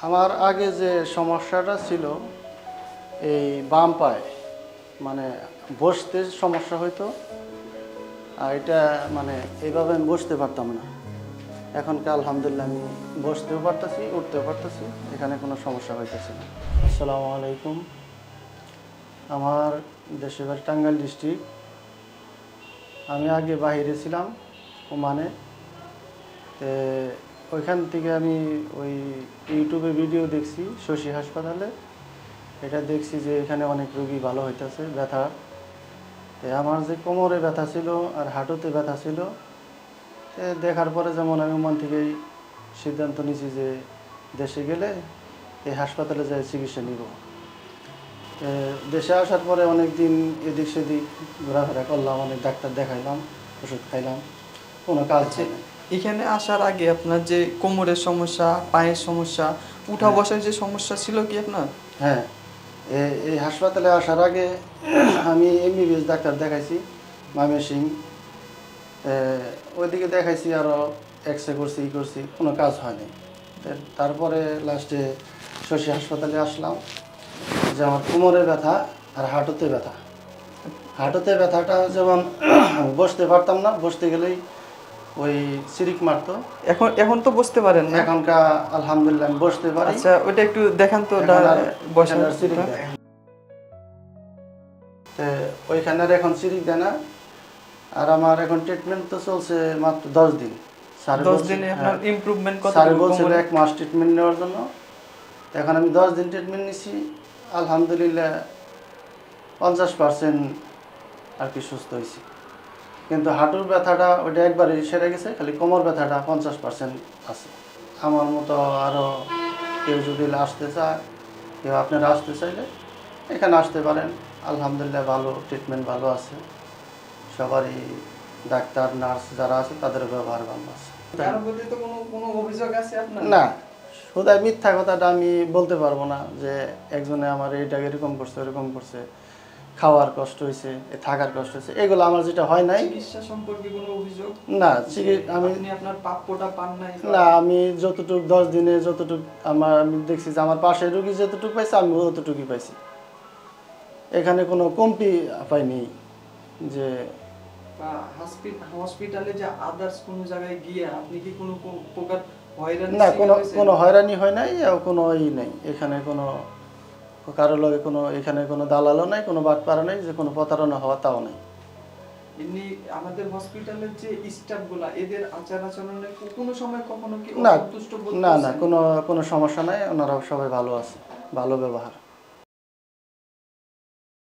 আমার আগে যে সমস্যাটা ছিল এই বাম পায়ে মানে বসতে সমস্যা হইতো, আর এটা মানে এইভাবে আমি বসতে পারতাম না। এখনকার আলহামদুলিল্লাহ আমি বসতেও পারতেছি, উঠতেও পারতেছি, এখানে কোনো সমস্যা হইতেছে না। আসসালামু আলাইকুম। আমার দেশের বাড়ি টাঙ্গাইল ডিস্ট্রিক্ট। আমি আগে বাইরে ছিলাম ওমানে, তো ওইখান থেকে আমি ওই ইউটিউবে ভিডিও দেখছি শশী হাসপাতালে। এটা দেখছি যে এখানে অনেক রোগী ভালো হইতেছে ব্যথা। তো আমার যে কোমরে ব্যথা ছিল আর হাঁটুতে ব্যথা ছিল, তো দেখার পরে যেমন আমি ওমান থেকেই সিদ্ধান্ত নিয়েছি যে দেশে গেলে এই হাসপাতালে যাই চিকিৎসা নিব। দেশে আসার পরে অনেক দিন এদিক সেদিক ঘোরাফেরা করলাম, অনেক ডাক্তার দেখাইলাম, ওষুধ খাইলাম, কোনো কাজ হয় না। এখানে আসার আগে আপনার যে কোমরের সমস্যা, পায়ের সমস্যা, উঠা বসার যে সমস্যা ছিল কি আপনার? হ্যাঁ, এই হাসপাতালে আসার আগে আমি এমবিবিএস ডাক্তার দেখাইছি ময়মনসিং, ওইদিকে দেখাইছি, আরও এক্স রে করছি, করছি, কোনো কাজ হয়নি। তারপরে লাস্টে শশী হাসপাতালে আসলাম যে আমার কোমরে ব্যথা আর হাঁটুতে ব্যথা। হাঁটুতে ব্যথাটা যেমন বসতে পারতাম না, বসতে গেলেই ওই সিরিক মারতো। এখন তো বসতে পারেন না? এখনকার আলহামদুলিল্লাহ আমি বসতে পারি। আচ্ছা, ওইটা একটু দেখান তো। ওইখানের এখন সিরিক দেয় না। আর আমার এখন ট্রিটমেন্ট তো চলছে মাত্র 10 দিন। 10 দিনে আপনার ইমপ্রুভমেন্ট কত? স্যার বলছিল 1 মাস ট্রিটমেন্ট নেওয়ার জন্য। এখন আমি 10 দিন ট্রিটমেন্ট নিছি, আলহামদুলিল্লাহ 50% আর কি সুস্থ হয়েছি। কিন্তু হাঁটুর ব্যথাটা ওইটা একবারই সেরে গেছে, খালি কোমর ব্যথাটা 50% আছে। আমার মতো আরও কেউ যদি আসতে চায়, কেউ আপনারা আসতে চাইলে এখানে আসতে পারেন। আলহামদুলিল্লাহ ভালো ট্রিটমেন্ট, ভালো আছে সবারই, ডাক্তার নার্স যারা আছে তাদের ব্যবহার ভালো আছে। না, শুধু মিথ্যা কথাটা আমি বলতে পারবো না যে একজনে আমার এইটা এরকম করছে ওরকম করছে, খাওয়ার কষ্ট হয়েছে, থাকার কষ্ট হয়েছে, এগুলো আমার যেটা হয় নাই। চিকিৎসা সম্পর্কে কোনো অভিযোগ না, আপনি আপনার প্রাপ্যটা পান নাই? না, আমি যতটুকু 10 দিনে যতটুকু আমি দেখছি যে আমার পাশের রোগী যতটুকু পাইছে আমি ততটুকুই পাইছি। এখানে কোনো কমতি পাইনি যে হসপিটালে যে আদার্স কোনো জায়গায় গিয়ে আপনি কি কোনো প্রকার হয়রানি? না, কোনো হয়রানি হয় নাই, কোনো নেই এখানে, কোনো কারো লগে কোনো এখানে কোনো দালালও নাই, কোনো বাটপাড়া নেই যে কোনো প্রতারণা হওয়া, তাও নেই। এমনি আমাদের হসপিটালের যে স্টাফগুলা এদের আচার আচরণে কোনো সময় কখনো কি না, অসন্তুষ্ট বোধ না, করছেন? কোনো সমস্যা নাই, ওনারা সবাই ভালো আছে, ভালো ব্যবহার।